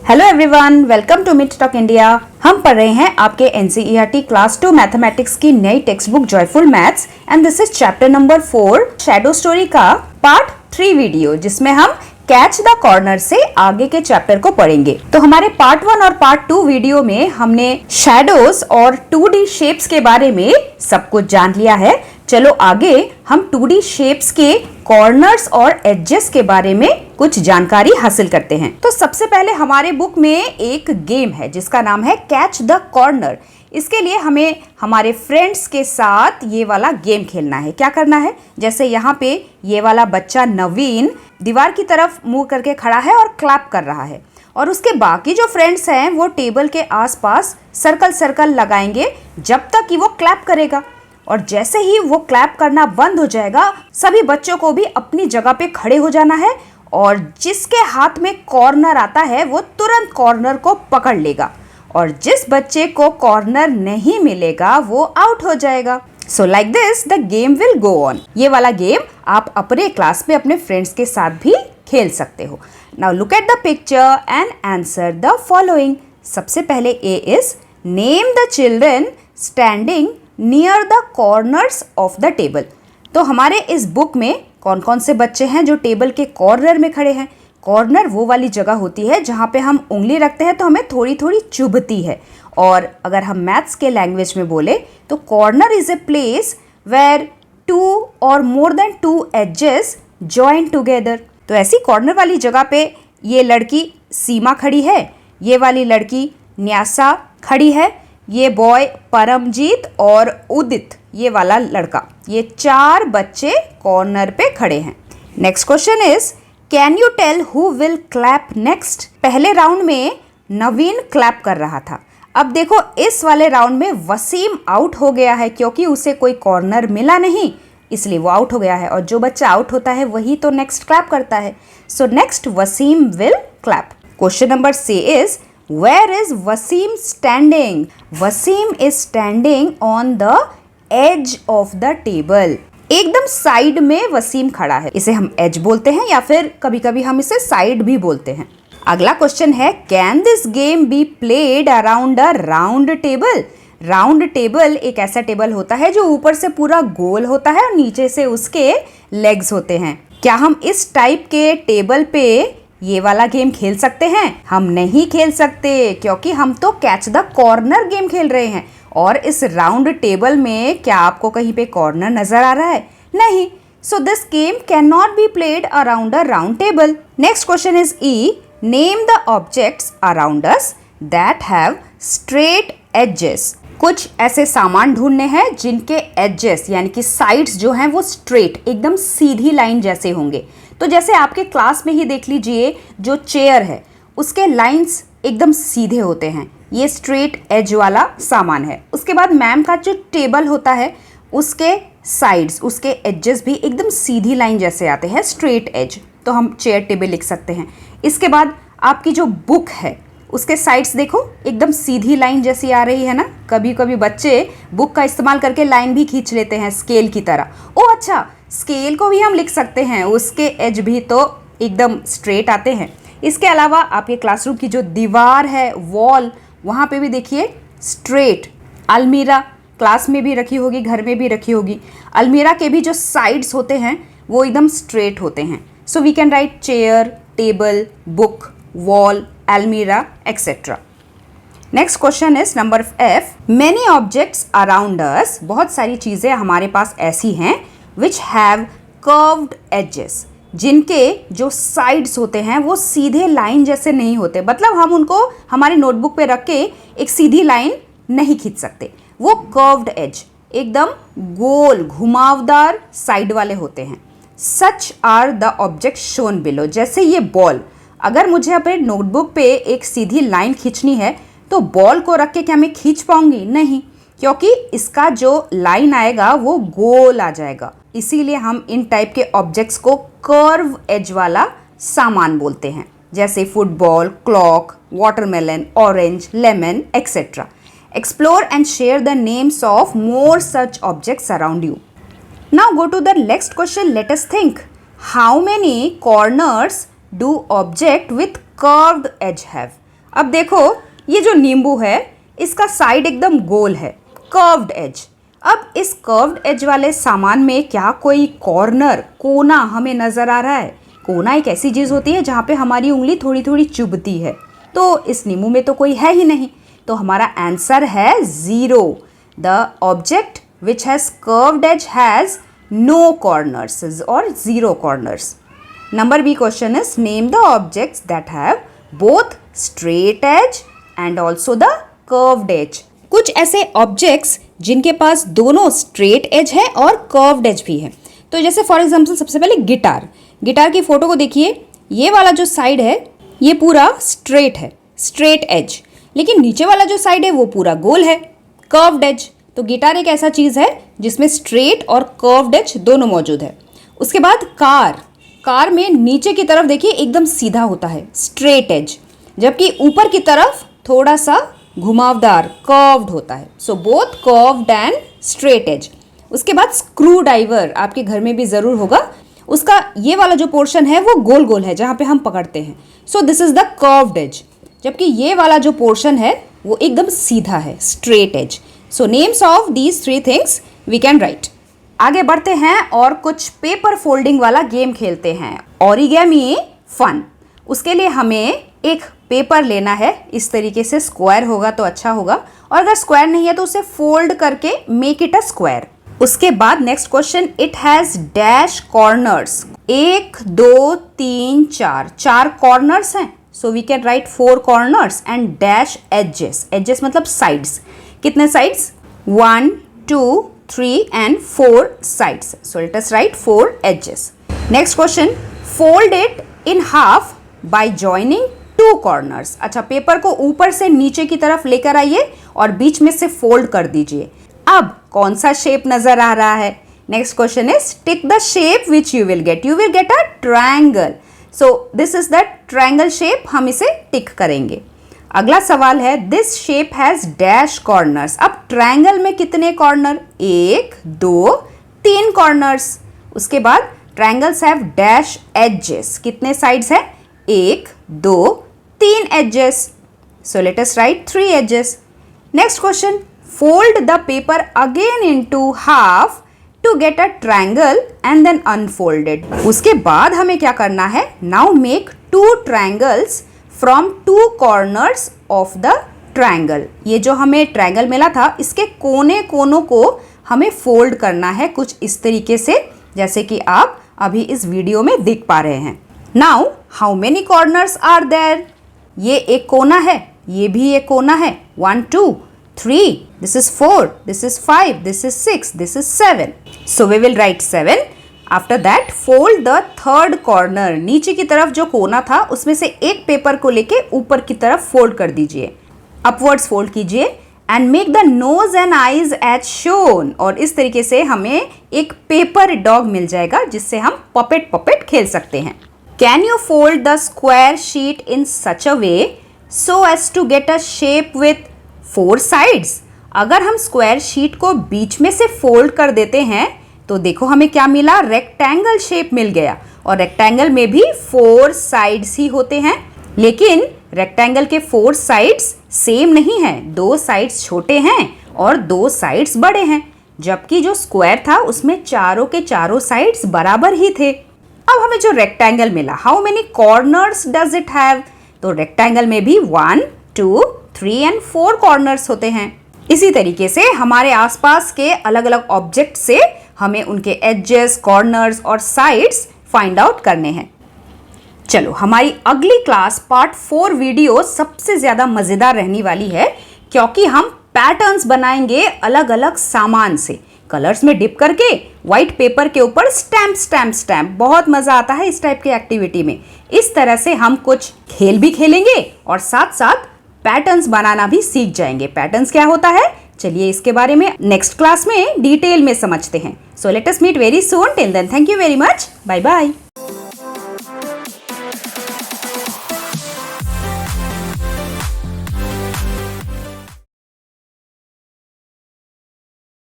Hello everyone, welcome to meet talk India. हम पढ़ रहे हैं आपके एनसीईआरटी क्लास 2 मैथमेटिक्स की नई text book joyful maths and this is chapter number 4 shadow story का पार्ट 3 वीडियो, जिसमें हम कैच द कॉर्नर से आगे के चैप्टर को पढ़ेंगे। तो हमारे पार्ट 1 और पार्ट 2 वीडियो में हमने शैडोज और 2D शेप्स के बारे में सब कुछ जान लिया है। चलो आगे हम 2D शेप्स के कॉर्नर्स और एजेस के बारे में कुछ जानकारी हासिल करते हैं। तो सबसे पहले हमारे बुक में एक गेम है जिसका नाम है कैच द कॉर्नर। इसके लिए हमें हमारे फ्रेंड्स के साथ ये वाला गेम खेलना है। क्या करना है, जैसे यहाँ पे ये वाला बच्चा नवीन दीवार की तरफ मुंह करके खड़ा है और क्लैप कर रहा है, और उसके बाकी जो फ्रेंड्स हैं वो टेबल के आसपास सर्कल सर्कल लगाएंगे जब तक कि वो क्लैप करेगा। और जैसे ही वो क्लैप करना बंद हो जाएगा, सभी बच्चों को भी अपनी जगह पे खड़े हो जाना है, और जिसके हाथ में कॉर्नर आता है वो तुरंत कॉर्नर को पकड़ लेगा, और जिस बच्चे को कॉर्नर नहीं मिलेगा वो आउट हो जाएगा। So like this the game will go on. ये वाला गेम आप अपने क्लास में अपने फ्रेंड्स के साथ भी खेल सकते हो। Now look at the picture and answer the following. सबसे पहले A is name the children standing near the corners of the table. तो हमारे इस बुक में कौन कौन से बच्चे हैं जो टेबल के कॉर्नर में खड़े हैं। कॉर्नर वो वाली जगह होती है जहाँ पे हम उंगली रखते हैं तो हमें थोड़ी थोड़ी चुभती है, और अगर हम मैथ्स के लैंग्वेज में बोले तो corner is a place where 2 और more than 2 edges join together. तो ऐसी कॉर्नर वाली जगह पे ये लड़की सीमा खड़ी है, ये वाली लड़की न्यासा खड़ी है, ये बॉय परमजीत और उदित ये वाला लड़का, ये 4 बच्चे कॉर्नर पे खड़े हैं। Next question is can you tell who will clap next. पहले राउंड में नवीन क्लैप कर रहा था। अब देखो इस वाले राउंड में वसीम आउट हो गया है क्योंकि उसे कोई कॉर्नर मिला नहीं, इसलिए वो आउट हो गया है, और जो बच्चा आउट होता है वही तो नेक्स्ट क्लैप करता है। So next Wasim will clap. Question number C is Where is Wasim standing? Wasim is standing on the edge of the table. एकदम साइड में वसीम खड़ा है। इसे हम एज बोलते हैं या फिर कभी कभी हम इसे साइड भी बोलते हैं। अगला क्वेश्चन है can this game B played around a round table. Round table एक ऐसा टेबल होता है जो ऊपर से पूरा गोल होता है और नीचे से उसके लेग्स होते हैं। क्या हम इस टाइप के टेबल पे ये वाला गेम खेल सकते हैं? हम नहीं खेल सकते क्योंकि हम तो कैच द कॉर्नर गेम खेल रहे हैं, और इस राउंड टेबल में क्या आपको कहीं पे कॉर्नर नजर आ रहा है? नहीं। So this game can not be played around a round table. Next question is E name the objects around us that have straight edges. कुछ ऐसे सामान ढूंढने हैं जिनके एजेस यानी कि साइड्स जो हैं वो स्ट्रेट एकदम सीधी लाइन जैसे होंगे। तो जैसे आपके क्लास में ही देख लीजिए, जो चेयर है उसके लाइंस एकदम सीधे होते हैं, ये स्ट्रेट एज वाला सामान है। उसके बाद मैम का जो टेबल होता है उसके साइड्स, उसके एजेस भी एकदम सीधी लाइन जैसे आते हैं, स्ट्रेट एज, तो हम चेयर टेबल लिख सकते हैं। इसके बाद आपकी जो बुक है उसके साइड्स देखो एकदम सीधी लाइन जैसी आ रही है ना। कभी कभी बच्चे बुक का इस्तेमाल करके लाइन भी खींच लेते हैं स्केल की तरह। ओ अच्छा, स्केल को भी हम लिख सकते हैं, उसके एज भी तो एकदम स्ट्रेट आते हैं। इसके अलावा आपके क्लासरूम की जो दीवार है, वॉल, वहाँ पे भी देखिए स्ट्रेट। अलमीरा क्लास में भी रखी होगी, घर में भी रखी होगी, अलमीरा के भी जो साइड्स होते हैं वो एकदम स्ट्रेट होते हैं। So we can write chair, table, book, wall, almirah etcetera. Next question is number F many objects around us. बहुत सारी चीज़ें हमारे पास ऐसी हैं विच हैव कर्व्ड एजेस, जिनके जो साइड्स होते हैं वो सीधे लाइन जैसे नहीं होते, मतलब हम उनको हमारी नोटबुक पे रख के एक सीधी लाइन नहीं खींच सकते, वो कर्व्ड एज एकदम गोल घुमावदार साइड वाले होते हैं। Such are the object shown below. जैसे ये बॉल, अगर मुझे अपने नोटबुक पे एक सीधी लाइन खींचनी है तो बॉल को रख के क्या मैं खींच पाऊंगी? नहीं, क्योंकि इसका जो लाइन आएगा वो गोल आ जाएगा। इसीलिए हम इन टाइप के ऑब्जेक्ट्स को कर्व एज वाला सामान बोलते हैं, जैसे football, clock, watermelon, orange, lemon etcetera. Explore and share the names of more such objects around you. Now go to the next question. Let us think how many corners do object with curved edge have. अब देखो ये जो नींबू है इसका side एकदम गोल है, curved edge. अब इस कर्व्ड एज वाले सामान में क्या कोई कॉर्नर, कोना हमें नजर आ रहा है? कोना एक ऐसी चीज होती है जहाँ पे हमारी उंगली थोड़ी थोड़ी चुभती है, तो इस नींबू में तो कोई है ही नहीं, तो हमारा आंसर है 0। The object which has curved edge has no corners और 0 corners. Number B question is name the objects that have both straight edge and also the curved edge. कुछ ऐसे ऑब्जेक्ट्स जिनके पास दोनों स्ट्रेट एज है और curved edge भी है। तो जैसे फॉर एग्जांपल सबसे पहले गिटार की फोटो को देखिए, ये वाला जो साइड है ये पूरा स्ट्रेट है, स्ट्रेट एज, लेकिन नीचे वाला जो साइड है वो पूरा गोल है, कर्व्ड एज। तो गिटार एक ऐसा चीज है जिसमें स्ट्रेट और कर्व्ड एज दोनों मौजूद है। उसके बाद कार में नीचे की तरफ देखिए एकदम सीधा होता है, स्ट्रेट एज, जबकि ऊपर की तरफ थोड़ा सा घुमावदार, कर्व्ड होता है। So both curved and straight edge. उसके बाद स्क्रू ड्राइवर आपके घर में भी जरूर होगा, उसका ये वाला जो पोर्शन है वो गोल गोल है जहाँ पे हम पकड़ते हैं। सो this is the curved as, जबकि ये वाला जो पोर्शन है वो एकदम सीधा है, straight edge. So names of these 3 things we can write. आगे बढ़ते हैं और कुछ पेपर फोल्डिंग वाला गेम खेलते हैं, ओरिगेमी फन। उसके लिए हमें एक पेपर लेना है, इस तरीके से स्क्वायर होगा तो अच्छा होगा, और अगर स्क्वायर नहीं है तो उसे फोल्ड करके मेक इट अ स्क्वायर। उसके बाद next question, it has dash corners. 1 2 3 4 corners हैं, so we can write 4 corners and dash edges. Edges मतलब साइड्स। कितने sides? 1 2 3 and 4 sides. So let us write 4 edges. Next question, fold it in half by joining 2 corners. अच्छा, paper को ऊपर से नीचे की तरफ लेकर आइए और बीच में से फोल्ड कर दीजिए। अब कौन सा शेप नजर आ रहा है? Next question is tick the shape which you will get. You will get a triangle. So this is the triangle shape, हम इसे टिक करेंगे। अगला सवाल है, this shape has dash corners. अब ट्रायंगल में कितने कॉर्नर? 1 2 3 कॉर्नर्स। उसके बाद ट्रायंगल्स हैव डैश एजेस। कितने साइड्स हैं? 1 2 3 edges. So let us write 3 edges. Next question, fold the paper again into half to get a triangle and then unfolded. उसके बाद हमें क्या करना है? Now make 2 triangles from 2 corners of the triangle. ये जो हमें ट्रायंगल मिला था इसके कोने कोनों को हमें फोल्ड करना है कुछ इस तरीके से, जैसे कि आप अभी इस वीडियो में देख पा रहे हैं। Now how many corners are there? ये एक कोना है, ये भी एक कोना है। 1 2 3, this is 4, this is 5, this is 6, this is 7. So we will write 7. After that fold the third corner. नीचे की तरफ जो कोना था उसमें से एक पेपर को लेके ऊपर की तरफ फोल्ड कर दीजिए, अपवर्ड्स फोल्ड कीजिए and make the nose and eyes as shown. और इस तरीके से हमें एक पेपर डॉग मिल जाएगा जिससे हम पपेट खेल सकते हैं। Can you fold the square sheet in such a way so as to get a shape with 4 sides? अगर हम स्क्वायर शीट को बीच में से फोल्ड कर देते हैं तो देखो हमें क्या मिला? रेक्टेंगल शेप मिल गया। और रेक्टेंगल में भी 4 साइड्स ही होते हैं, लेकिन रेक्टेंगल के 4 साइड्स सेम नहीं है। 2 साइड्स छोटे हैं और 2 साइड्स बड़े हैं, जबकि जो स्क्वायर था उसमें चारों के चारों साइड्स बराबर ही थे। अब हमें जो रेक्टेंगल मिला, how many corners does it have? तो रेक्टेंगल में भी 1 2 3 एंड 4 कॉर्नर्स होते हैं। इसी तरीके से हमारे आसपास के अलग अलग ऑब्जेक्ट से हमें उनके एजेस, कॉर्नर्स और साइड्स फाइंड आउट करने हैं। चलो, हमारी अगली क्लास पार्ट 4 वीडियो सबसे ज्यादा मजेदार रहने वाली है, क्योंकि हम पैटर्न्स बनाएंगे अलग अलग सामान से, कलर्स में डिप करके व्हाइट पेपर के ऊपर स्टैम्प। बहुत मजा आता है इस टाइप की एक्टिविटी में। इस तरह से हम कुछ खेल भी खेलेंगे और साथ साथ पैटर्न्स बनाना भी सीख जाएंगे। पैटर्न्स क्या होता है, चलिए इसके बारे में नेक्स्ट क्लास में डिटेल में समझते हैं। So let us meet very soon. Till then, thank you very much. Bye bye.